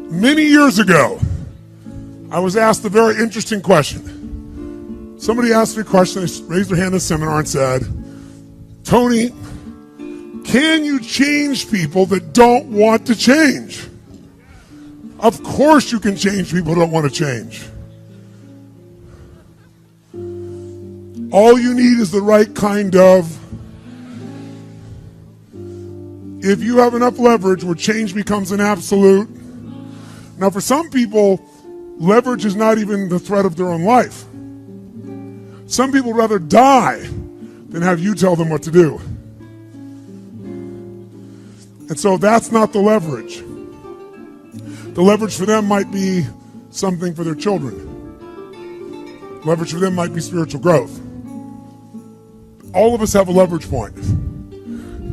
Many years ago, I was asked a very interesting question. Somebody asked me a question, they raised their hand in a seminar and said, Tony, can you change people that don't want to change? Of course you can change people who don't want to change. All you need is the right kind of. If you have enough leverage where change becomes an absolute. Now for some people, leverage is not even the threat of their own life. Some people would rather die than have you tell them what to do. And so that's not the leverage. The leverage for them might be something for their children. Leverage for them might be spiritual growth. All of us have a leverage point.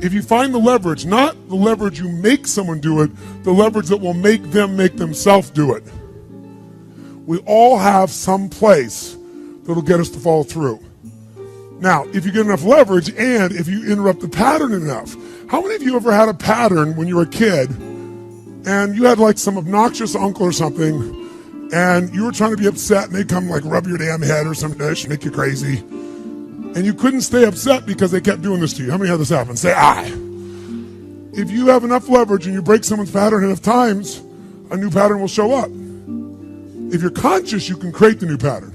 If you find the leverage, not the leverage you make someone do it, the leverage that will make them make themselves do it. We all have some place that'll get us to follow through. Now, if you get enough leverage and if you interrupt the pattern enough, how many of you ever had a pattern when you were a kid and you had like some obnoxious uncle or something and you were trying to be upset and they'd come like rub your damn head or some dish, make you crazy, and you couldn't stay upset because they kept doing this to you? How many had this happen? Say aye. If you have enough leverage and you break someone's pattern enough times, a new pattern will show up. If you're conscious, you can create the new pattern.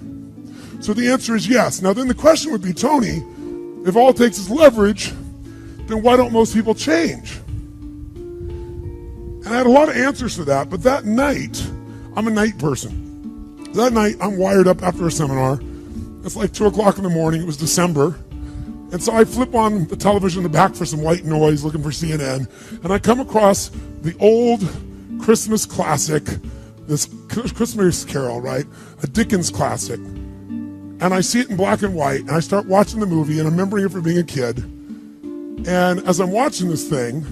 So the answer is yes. Now then the question would be, Tony, if all it takes is leverage, then why don't most people change? And I had a lot of answers for that, but that night, I'm a night person. That night, I'm wired up after a seminar. It's like 2 o'clock in the morning, it was December. And so I flip on the television in the back for some white noise, looking for CNN, and I come across the old Christmas classic, this Christmas Carol, right? A Dickens classic. And I see it in black and white, and I start watching the movie, and I'm remembering it from being a kid. And as I'm watching this thing,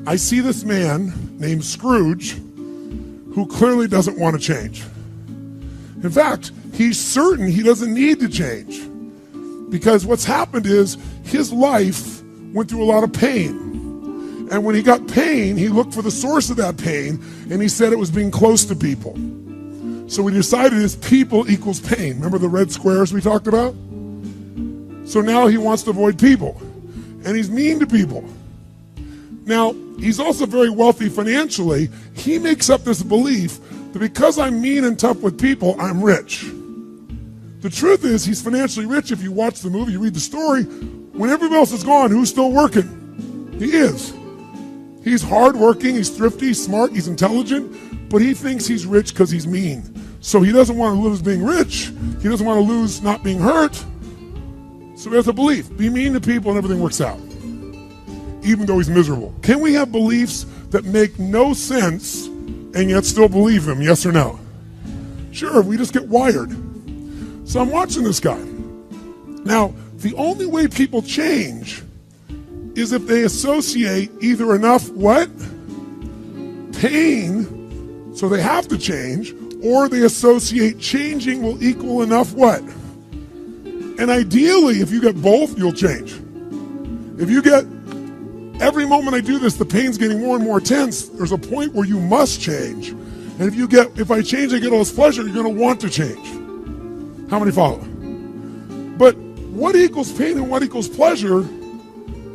I see this man named Scrooge who clearly doesn't want to change. In fact, he's certain he doesn't need to change because what's happened is his life went through a lot of pain. And when he got pain, he looked for the source of that pain, and he said it was being close to people. So we decided is people equals pain. Remember the red squares we talked about? So now he wants to avoid people. And he's mean to people. Now, he's also very wealthy financially. He makes up this belief that because I'm mean and tough with people, I'm rich. The truth is, he's financially rich. If you watch the movie, you read the story, when everybody else is gone, who's still working? He is. He's hardworking, he's thrifty, he's smart, he's intelligent, but he thinks he's rich because he's mean. So he doesn't want to lose being rich. He doesn't want to lose not being hurt. So he has a belief. Be mean to people and everything works out, even though he's miserable. Can we have beliefs that make no sense and yet still believe them? Yes or no? Sure, we just get wired. So I'm watching this guy. Now, the only way people change is if they associate either enough what? Pain, so they have to change, or they associate changing will equal enough what? And ideally, if you get both, you'll change. If you get, every moment I do this, the pain's getting more and more intense, there's a point where you must change. And if you get, if I change, I get all this pleasure, you're going to want to change. How many follow? But what equals pain and what equals pleasure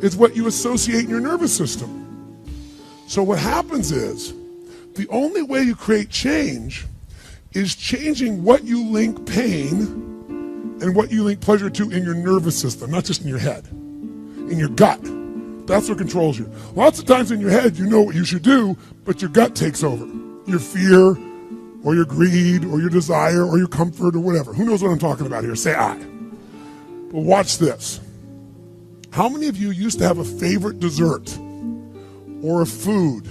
is what you associate in your nervous system. So what happens is, the only way you create change is changing what you link pain and what you link pleasure to in your nervous system, not just in your head, in your gut. That's what controls you. Lots of times in your head, you know what you should do, but your gut takes over. Your fear, or your greed, or your desire, or your comfort, or whatever. Who knows what I'm talking about here? Say aye. But watch this. How many of you used to have a favorite dessert, or a food,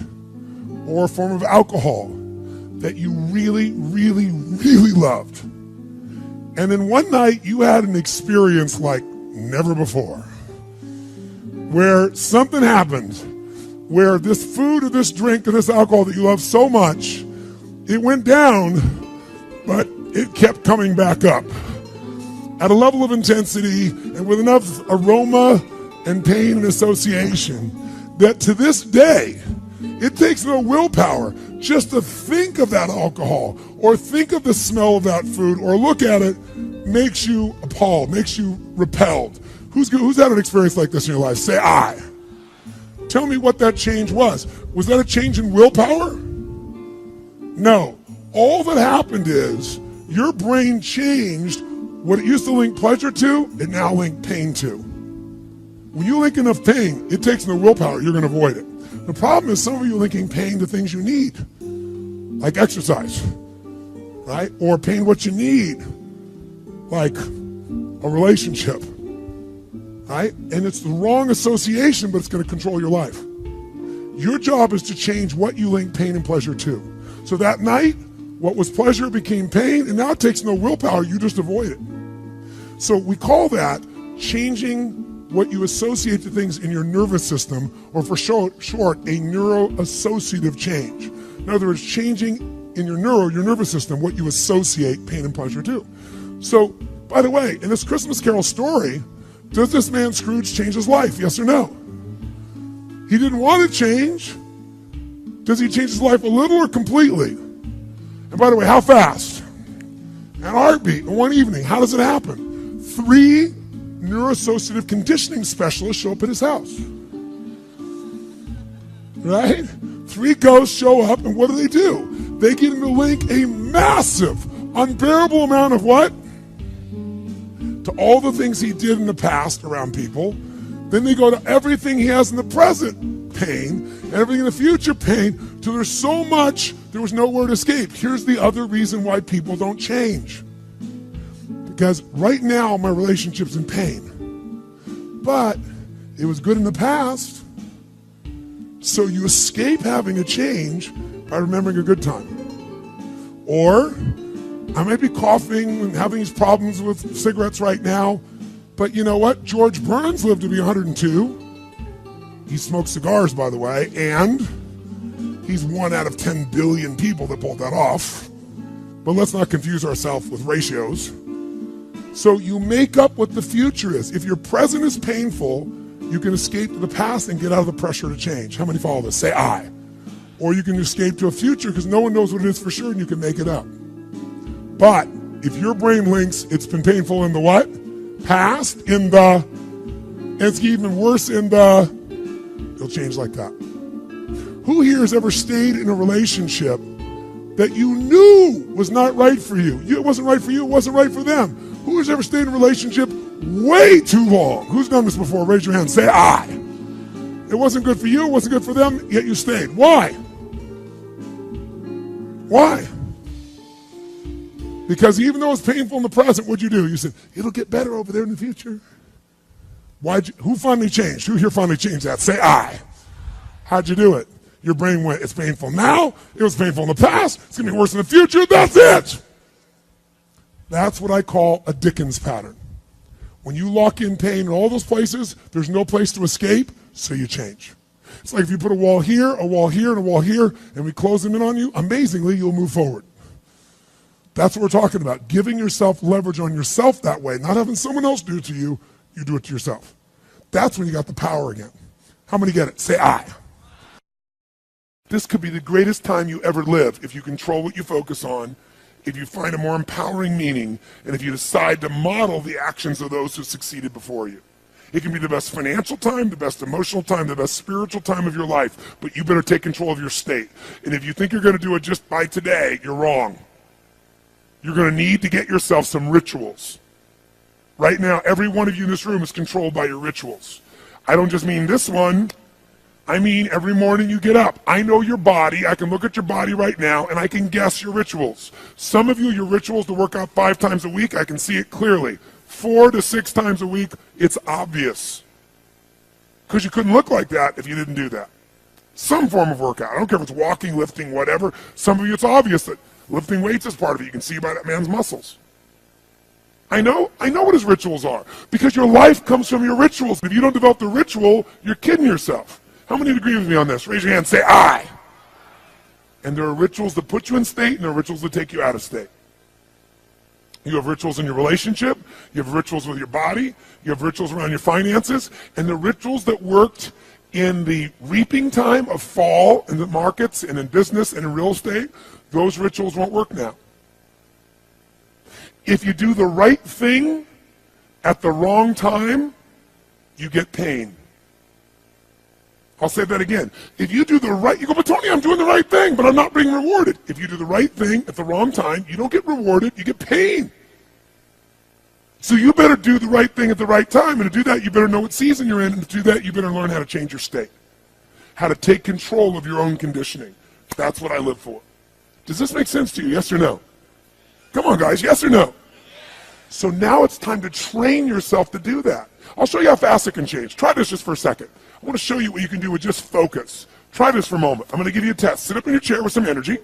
or a form of alcohol that you really, really, really loved? And then one night you had an experience like never before, where something happened, where this food or this drink or this alcohol that you love so much, it went down, but it kept coming back up at a level of intensity and with enough aroma and pain and association that to this day, It takes no willpower just to think of that alcohol or think of the smell of that food or look at it makes you appalled, makes you repelled. Who's had an experience like this in your life? Say I. Tell me what that change was. Was that a change in willpower? No. All that happened is your brain changed what it used to link pleasure to, it now linked pain to. When you link enough pain, it takes no willpower, you're going to avoid it. The problem is some of you are linking pain to things you need, like exercise, right? Or pain what you need, like a relationship, right? And it's the wrong association, but it's going to control your life. Your job is to change what you link pain and pleasure to. So that night, what was pleasure became pain, and now it takes no willpower, you just avoid it. So we call that changing what you associate to things in your nervous system, or for short, a neuroassociative change. In other words, changing in your nervous system, what you associate pain and pleasure to. So, by the way, in this Christmas Carol story, does this man Scrooge change his life? Yes or no? He didn't want to change. Does he change his life a little or completely? And by the way, how fast? In a heartbeat, in one evening. How does it happen? 3 neuroassociative conditioning specialists show up at his house. Right? 3 ghosts show up, and what do? They get him to link a massive, unbearable amount of what? To all the things he did in the past around people. Then they go to everything he has in the present, pain, and everything in the future, pain, till there's so much, there was nowhere to escape. Here's the other reason why people don't change. Because right now, my relationship's in pain. But it was good in the past. So you escape having a change by remembering a good time. Or, I might be coughing and having these problems with cigarettes right now, but you know what? George Burns lived to be 102. He smoked cigars, by the way, and he's 1 out of 10 billion people that pulled that off. But let's not confuse ourselves with ratios. So you make up what the future is. If your present is painful, you can escape to the past and get out of the pressure to change. How many follow this? Say I. Or you can escape to a future because no one knows what it is for sure and you can make it up. But if your brain links it's been painful in the what? Past, in the, and it's even worse in the, it'll change like that. Who here has ever stayed in a relationship that you knew was not right for you? It wasn't right for you, it wasn't right for them. Who has ever stayed in a relationship way too long? Who's done this before? Raise your hand. Say I. It wasn't good for you, it wasn't good for them, yet you stayed. Why? Why? Because even though it's painful in the present, what'd you do? You said, it'll get better over there in the future. Who finally changed? Who here finally changed that? Say I. How'd you do it? Your brain went, it's painful now, it was painful in the past, it's going to be worse in the future, that's it. That's what I call a Dickens pattern. When you lock in pain in all those places, there's no place to escape, so you change. It's like if you put a wall here, and a wall here, and we close them in on you, amazingly, you'll move forward. That's what we're talking about. Giving yourself leverage on yourself that way, not having someone else do it to you, you do it to yourself. That's when you got the power again. How many get it? Say I. This could be the greatest time you ever live if you control what you focus on, if you find a more empowering meaning, and if you decide to model the actions of those who succeeded before you. It can be the best financial time, the best emotional time, the best spiritual time of your life, but you better take control of your state. And if you think you're going to do it just by today, you're wrong. You're going to need to get yourself some rituals. Right now, every one of you in this room is controlled by your rituals. I don't just mean this one. I mean every morning you get up. I know your body. I can look at your body right now, and I can guess your rituals. Some of you, your rituals to work out 5 times a week, I can see it clearly. 4 to 6 times a week, it's obvious. Because you couldn't look like that if you didn't do that. Some form of workout. I don't care if it's walking, lifting, whatever. Some of you, it's obvious that lifting weights is part of it. You can see by that man's muscles. I know what his rituals are. Because your life comes from your rituals. If you don't develop the ritual, you're kidding yourself. How many agree with me on this? Raise your hand, say I. And there are rituals that put you in state, and there are rituals that take you out of state. You have rituals in your relationship, you have rituals with your body, you have rituals around your finances, and the rituals that worked in the reaping time of fall in the markets and in business and in real estate, those rituals won't work now. If you do the right thing at the wrong time, you get pain. I'll say that again. If you do the right, you go, but Tony, I'm doing the right thing, but I'm not being rewarded. If you do the right thing at the wrong time, you don't get rewarded, you get pain. So you better do the right thing at the right time, and to do that, you better know what season you're in, and to do that, you better learn how to change your state, how to take control of your own conditioning. That's what I live for. Does this make sense to you, yes or no? Come on, guys, yes or no? So now it's time to train yourself to do that. I'll show you how fast it can change. Try this just for a second. I want to show you what you can do with just focus. Try this for a moment. I'm going to give you a test. Sit up in your chair with some energy.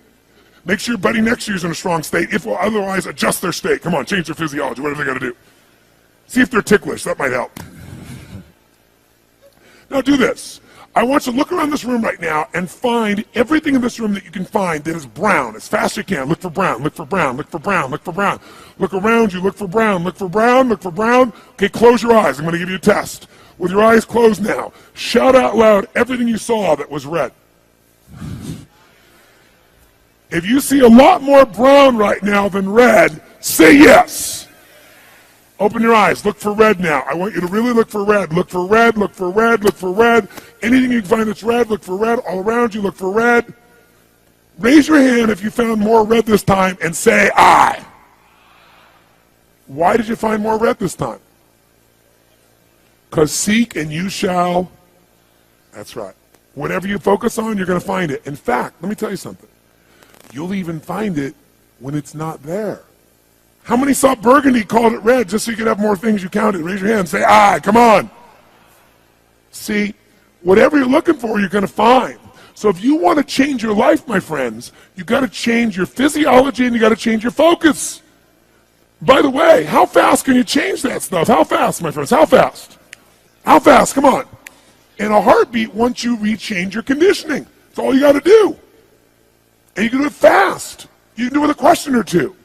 Make sure your buddy next to you is in a strong state. If will otherwise, adjust their state. Come on, change their physiology, whatever they got to do. See if they're ticklish. That might help. Now do this. I want you to look around this room right now and find everything in this room that you can find that is brown as fast as you can. Look for brown, look for brown, look for brown, look for brown. Look around you, look for brown, look for brown, look for brown. Okay, close your eyes. I'm going to give you a test. With your eyes closed now, shout out loud everything you saw that was red. If you see a lot more brown right now than red, say yes. Open your eyes. Look for red now. I want you to really look for red. Look for red, look for red, look for red. Anything you can find that's red, look for red. All around you, look for red. Raise your hand if you found more red this time and say I. Why did you find more red this time? Because seek and you shall. That's right. Whatever you focus on, you're going to find it. In fact, let me tell you something. You'll even find it when it's not there. How many saw burgundy, called it red, just so you could have more things you counted? Raise your hand and say, I, come on. See, whatever you're looking for, you're going to find. So if you want to change your life, my friends, you've got to change your physiology and you've got to change your focus. By the way, how fast can you change that stuff? How fast, my friends? How fast? How fast? Come on. In a heartbeat, once you rechange your conditioning. That's all you got to do. And you can do it fast. You can do it with a question or two.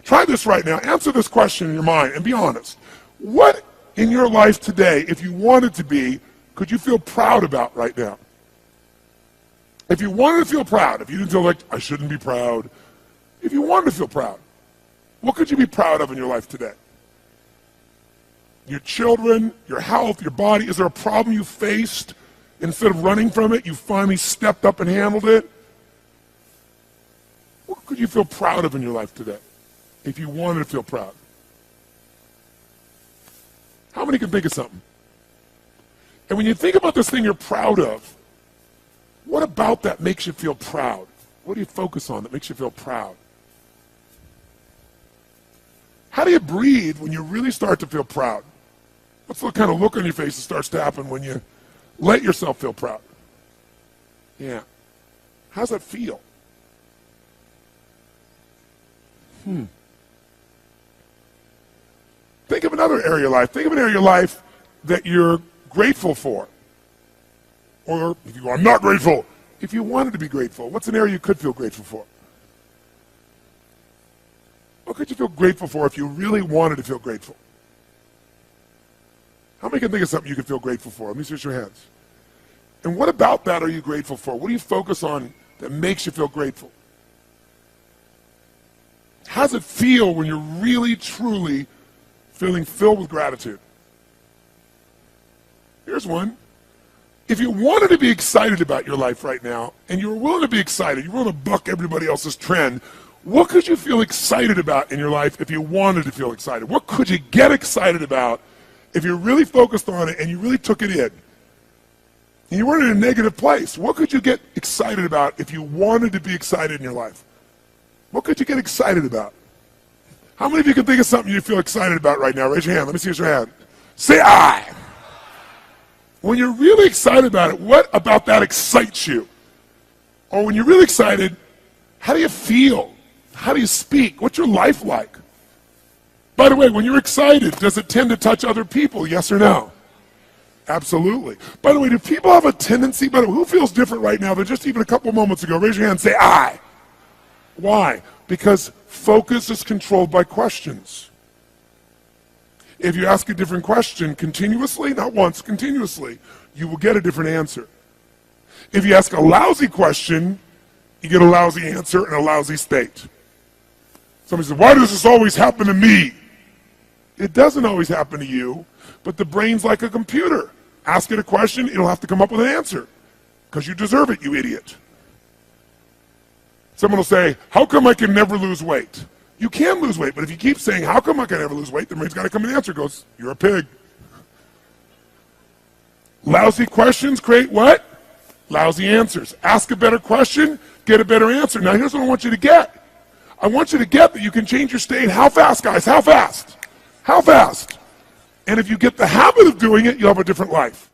Try this right now. Answer this question in your mind and be honest. What in your life today, if you wanted to be, could you feel proud about right now? If you wanted to feel proud, if you didn't feel like, I shouldn't be proud, if you wanted to feel proud, what could you be proud of in your life today? Your children, your health, your body. Is there a problem you faced? Instead of running from it, you finally stepped up and handled it? What could you feel proud of in your life today if you wanted to feel proud? How many can think of something? And when you think about this thing you're proud of, what about that makes you feel proud? What do you focus on that makes you feel proud? How do you breathe when you really start to feel proud? What's the kind of look on your face that starts to happen when you let yourself feel proud? Yeah. How's that feel? Think of another area of your life. Think of an area of your life that you're grateful for. Or if you go, I'm not grateful. If you wanted to be grateful, what's an area you could feel grateful for? What could you feel grateful for if you really wanted to feel grateful? How many can think of something you could feel grateful for? Let me see your hands. And what about that are you grateful for? What do you focus on that makes you feel grateful? How does it feel when you're really, truly feeling filled with gratitude? Here's one. If you wanted to be excited about your life right now, and you were willing to be excited, you're willing to buck everybody else's trend, what could you feel excited about in your life if you wanted to feel excited? What could you get excited about if you really focused on it and you really took it in? And you weren't in a negative place. What could you get excited about if you wanted to be excited in your life? What could you get excited about? How many of you can think of something you feel excited about right now? Raise your hand. Let me see your hand. Say I. When you're really excited about it, what about that excites you? Or when you're really excited, how do you feel? How do you speak? What's your life like? By the way, when you're excited, does it tend to touch other people? Yes or no? Absolutely. By the way, do people have a tendency, who feels different right now than just even a couple moments ago? Raise your hand and say I. Why? Because focus is controlled by questions. If you ask a different question continuously, not once, continuously, you will get a different answer. If you ask a lousy question, you get a lousy answer and a lousy state. Somebody says, why does this always happen to me? It doesn't always happen to you, but the brain's like a computer. Ask it a question, it'll have to come up with an answer. Because you deserve it, you idiot. Someone will say, how come I can never lose weight? You can lose weight, but if you keep saying, how come I can never lose weight, the brain's got to come with an answer. It goes, you're a pig. Lousy questions create what? Lousy answers. Ask a better question, get a better answer. Now here's what I want you to get. I want you to get that you can change your state. How fast, guys? How fast? How fast? And if you get the habit of doing it, you'll have a different life.